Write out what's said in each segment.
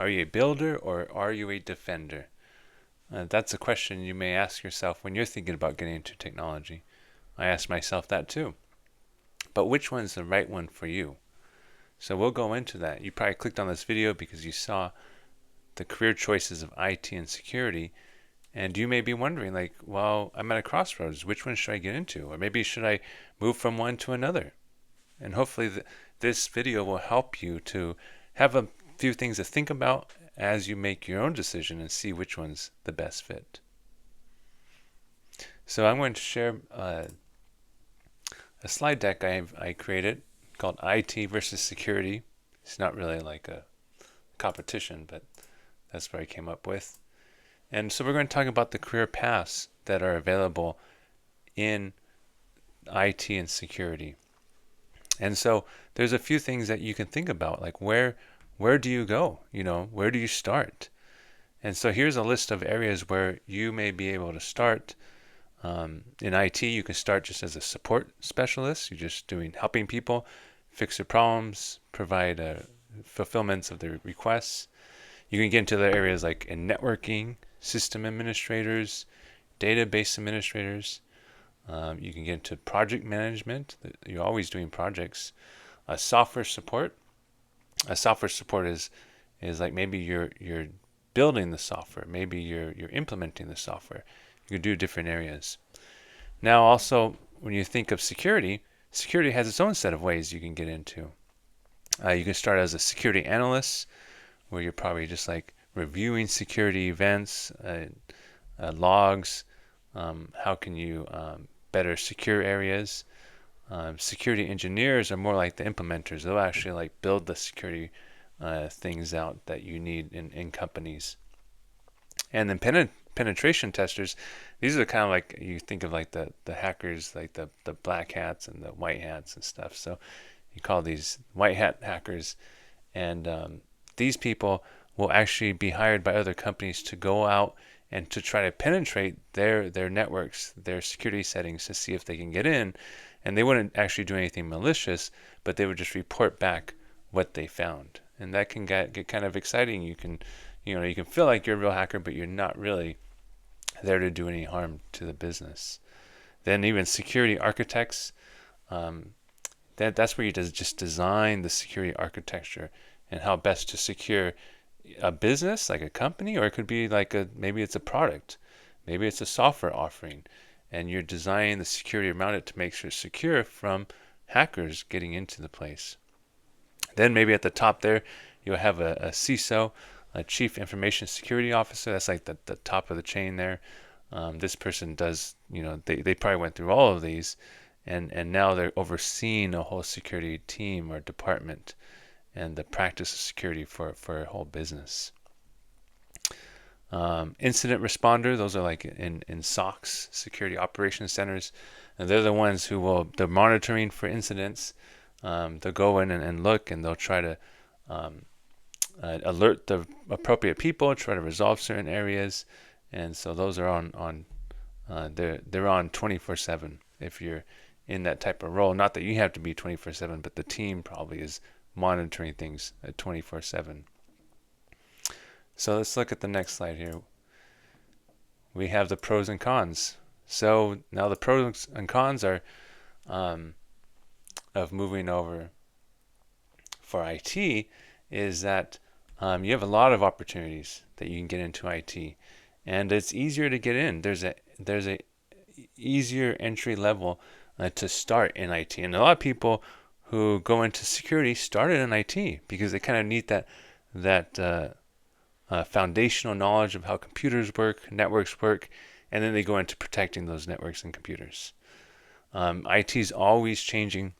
Are you a builder or are you a defender? That's a question you may ask yourself when you're thinking about getting into technology. I ask myself that too. But which one's the right one for you? So we'll go into that. You probably clicked on this video because you saw the career choices of IT and security, and you may be wondering, like, well, I'm at a crossroads. Which one should I get into? Or maybe should I move from one to another? And hopefully this video will help you to have a few things to think about as you make your own decision and see which one's the best fit. So I'm going to share a slide deck I created called IT versus security. It's not really like a competition, but that's what I came up with. And so we're going to talk about the career paths that are available in IT and security. And so there's a few things that you can think about, like where do you go? Where do you start? And so here's a list of areas where you may be able to start. In IT, you can start just as a support specialist. You're just helping people fix their problems, provide fulfillments of their requests. You can get into other areas like in networking, system administrators, database administrators. You can get into project management. You're always doing projects. Software support. Software support is like maybe you're building the software. Maybe you're implementing the software. You can do different areas. Now, also, when you think of security, security has its own set of ways you can get into. You can start as a security analyst, where you're probably just like reviewing security events, logs. How can you better secure areas? Security engineers are more like the implementers. They'll actually like build the security things out that you need in companies. And then penetration testers, these are kind of like, you think of like the hackers, like the black hats and the white hats and stuff. So you call these white hat hackers. And these people will actually be hired by other companies to go out and to try to penetrate their networks, their security settings, to see if they can get in. And they wouldn't actually do anything malicious, but they would just report back what they found. And that can get kind of exciting. You can feel like you're a real hacker, but you're not really there to do any harm to the business. Then even security architects, that's where you just design the security architecture and how best to secure a business, like a company, or it could be like maybe it's a product, maybe it's a software offering, and you're designing the security around it to make sure it's secure from hackers getting into the place. Then maybe at the top there, you'll have a CISO, a Chief Information Security Officer. That's like the top of the chain there. This person does, they probably went through all of these, and now they're overseeing a whole security team or department and the practice of security for a whole business. Incident responder, those are like in SOCs, security operations centers, and they're the ones they're monitoring for incidents. They'll go in and look, and they'll try to alert the appropriate people, try to resolve certain areas, and so those are they're on 24/7 if you're in that type of role. Not that you have to be 24/7, but the team probably is monitoring things at 24/7. So let's look at the next slide here. We have the pros and cons. So now the pros and cons are of moving over for IT is that you have a lot of opportunities that you can get into IT, and it's easier to get in. There's a easier entry level to start in IT, and a lot of people who go into security started in IT because they kind of need that foundational knowledge of how computers work, networks work, and then they go into protecting those networks and computers. IT is always changing.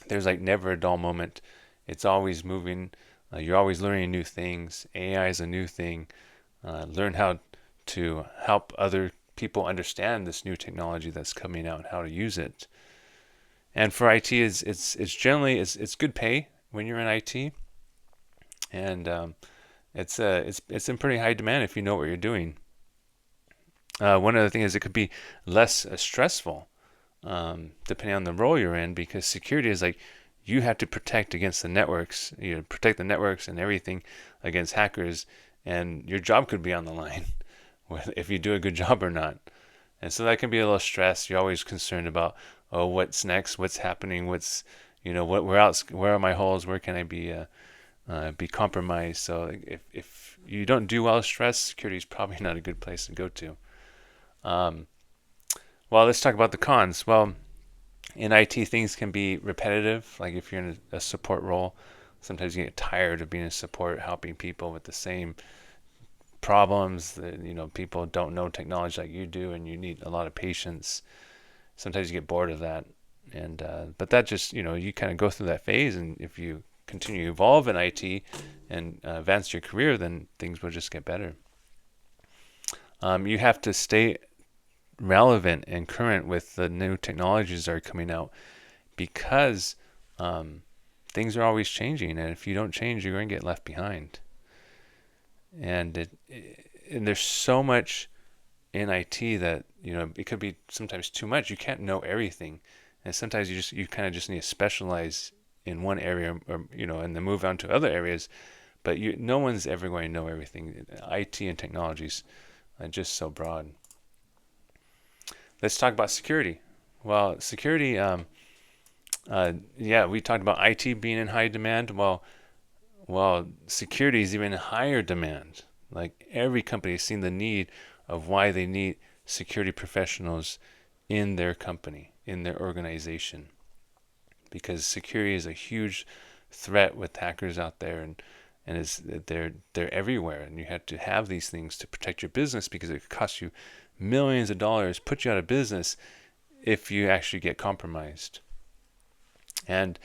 There's like never a dull moment. It's always moving. You're always learning new things. AI is a new thing. Learn how to help other people understand this new technology that's coming out and how to use it. And for IT, it's generally good pay when you're in IT, and it's in pretty high demand if you know what you're doing. One other thing is it could be less stressful depending on the role you're in, because security is like you have to protect against the networks, protect the networks and everything against hackers, and your job could be on the line if you do a good job or not. And so that can be a little stress. You're always concerned about, oh, what's next, what's happening, where are my holes, where can I be compromised. So if you don't do well with stress, security is probably not a good place to go to. Well, let's talk about the cons. Well, in IT, things can be repetitive. Like if you're in a support role, sometimes you get tired of being in support, helping people with the same problems. That people don't know technology like you do, and you need a lot of patience. Sometimes you get bored of that, and but that just you kind of go through that phase, and if you continue to evolve in IT and advance your career, then things will just get better. You have to stay relevant and current with the new technologies that are coming out, because things are always changing, and if you don't change, you're going to get left behind. And there's so much in IT that it could be sometimes too much. You can't know everything, and sometimes you kind of just need to specialize in one area, or and then move on to other areas. But no one's ever going to know everything. IT and technologies are just so broad. Let's talk about security. Well, security, we talked about IT being in high demand. Well, security is even in higher demand. Like every company has seen the need of why they need security professionals in their company, in their organization, because security is a huge threat with hackers out there, and they're everywhere, and you have to have these things to protect your business, because it costs you millions of dollars, put you out of business if you actually get compromised. And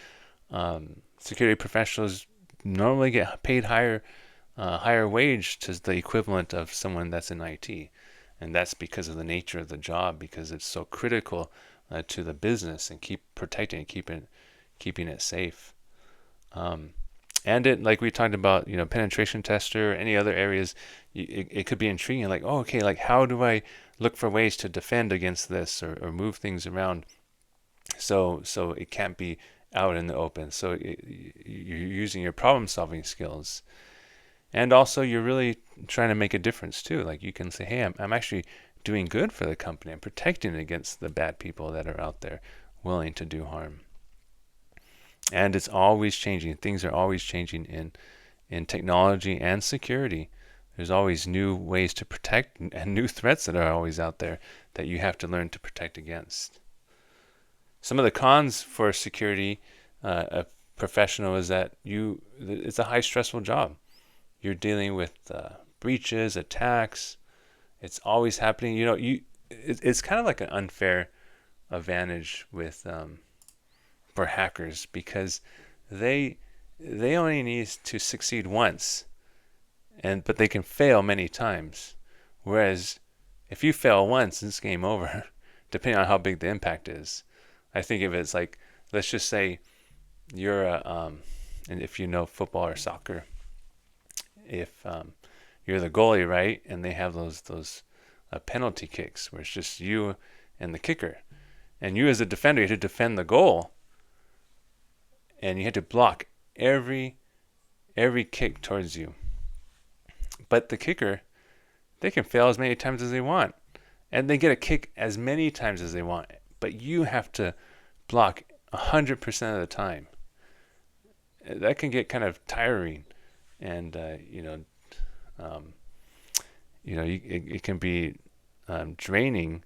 security professionals normally get paid higher wage to the equivalent of someone that's in IT, and that's because of the nature of the job, because it's so critical to the business, and keep protecting and keeping it safe. And it, like we talked about, penetration tester, any other areas, it could be intriguing. Like, oh, okay, like how do I look for ways to defend against this, or move things around so it can't be out in the open. So you're using your problem solving skills, and also you're really trying to make a difference too. Like you can say, hey, I'm actually doing good for the company. I'm protecting against the bad people that are out there willing to do harm. And it's always changing. Things are always changing in technology and security. There's always new ways to protect, and new threats that are always out there that you have to learn to protect against. Some of the cons for security a professional is that it's a high stressful job. You're dealing with breaches, attacks. It's always happening. It's kind of like an unfair advantage with for hackers, because they only need to succeed once, but they can fail many times. Whereas if you fail once, it's game over, depending on how big the impact is. I think of it as like, let's just say you're and if you know football or soccer, if you're the goalie, right, and they have those penalty kicks where it's just you and the kicker, and you as a defender, you have to defend the goal, and you had to block every kick towards you. But the kicker, they can fail as many times as they want, and they get a kick as many times as they want, but you have to block 100% of the time. That can get kind of tiring, and it can be draining,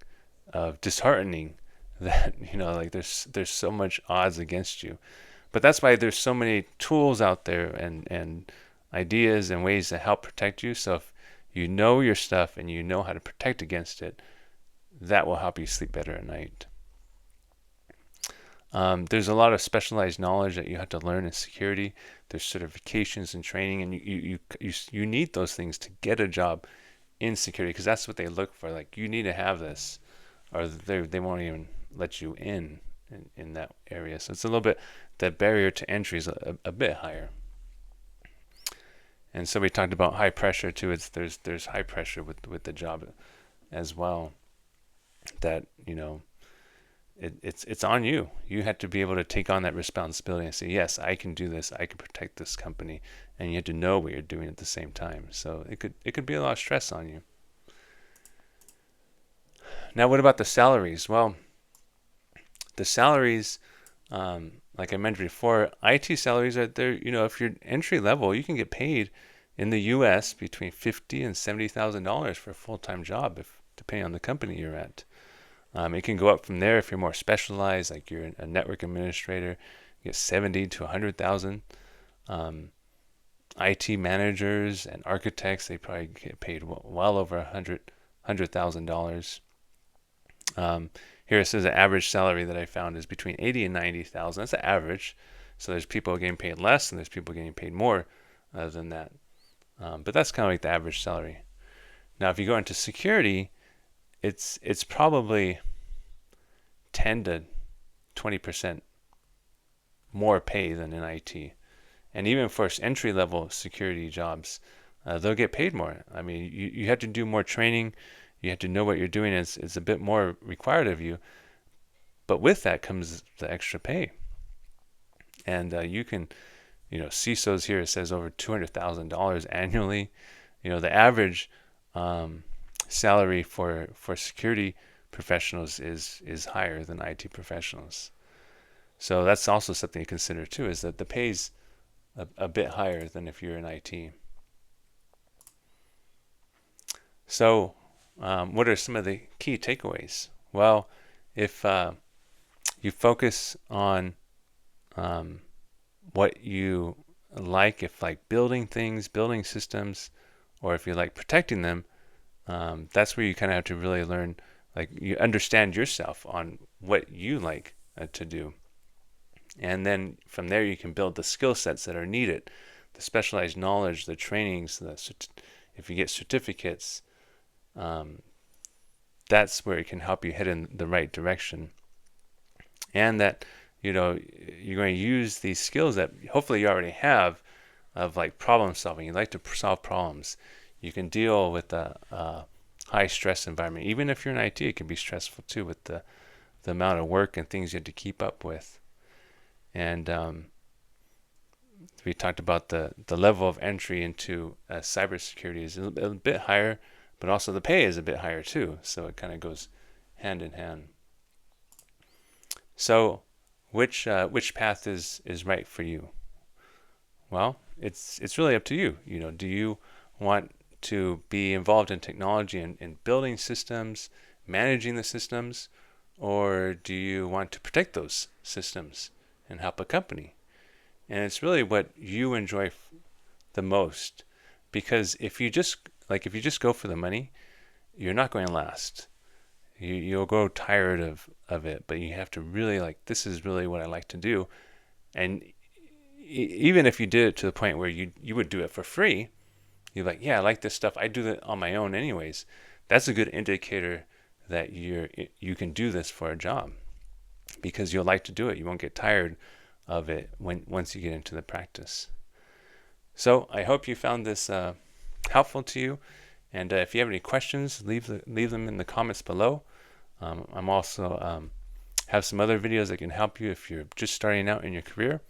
disheartening, that like there's so much odds against you. But that's why there's so many tools out there, and ideas and ways to help protect you. So if you know your stuff and you know how to protect against it, that will help you sleep better at night. There's a lot of specialized knowledge that you have to learn in security. There's certifications and training, and you need those things to get a job in security, because that's what they look for. Like, you need to have this, or they won't even let you in that area. So it's a little bit, the barrier to entry is a bit higher. And so we talked about high pressure too. There's high pressure with the job as well. That it's on you. You have to be able to take on that responsibility and say, yes, I can do this. I can protect this company, and you have to know what you're doing at the same time. So it could be a lot of stress on you. Now, what about the salaries? Well, the salaries, like I mentioned before, IT salaries are there. If you're entry level, you can get paid in the U.S. between $50,000 and $70,000 for a full-time job, if depending on the company you're at. It can go up from there if you're more specialized, like you're a network administrator, you get 70 to 100,000. IT managers and architects, they probably get paid well over $100,000. Here it says the average salary that I found is between 80 and 90,000. That's the average. So there's people getting paid less and there's people getting paid more than that. But that's kind of like the average salary. Now, if you go into security, it's probably 10 to 20% more pay than in IT. And even for entry level security jobs, they'll get paid more. I mean, you have to do more training. You have to know what you're doing. It's a bit more required of you. But with that comes the extra pay. And you can, CISOs here, it says over $200,000 annually. The average salary for security professionals is higher than IT professionals. So that's also something to consider too, is that the pay's a bit higher than if you're in IT. So what are some of the key takeaways? Well, if you focus on what you like, if like building things, building systems, or if you like protecting them, that's where you kind of have to really learn, like you understand yourself on what you like to do. And then from there you can build the skill sets that are needed, the specialized knowledge, the trainings, if you get certificates, that's where it can help you head in the right direction. And that, you're going to use these skills that hopefully you already have of like problem solving. You like to solve problems. You can deal with a high stress environment. Even if you're in IT, it can be stressful too with the amount of work and things you have to keep up with. And we talked about the level of entry into cybersecurity is a bit higher, but also the pay is a bit higher too. So it kind of goes hand in hand. So which path is right for you? Well, it's really up to you. Do you want to be involved in technology and building systems, managing the systems, or do you want to protect those systems and help a company? And it's really what you enjoy the most, because if you just go for the money, you're not going to last. You'll grow tired of it, but you have to really this is really what I like to do. And even if you did it to the point where you would do it for free, you're like, yeah, I like this stuff. I do it on my own anyways. That's a good indicator that you can do this for a job, because you'll like to do it. You won't get tired of it once you get into the practice. So I hope you found this helpful to you. And if you have any questions, leave them in the comments below. I'm also have some other videos that can help you if you're just starting out in your career.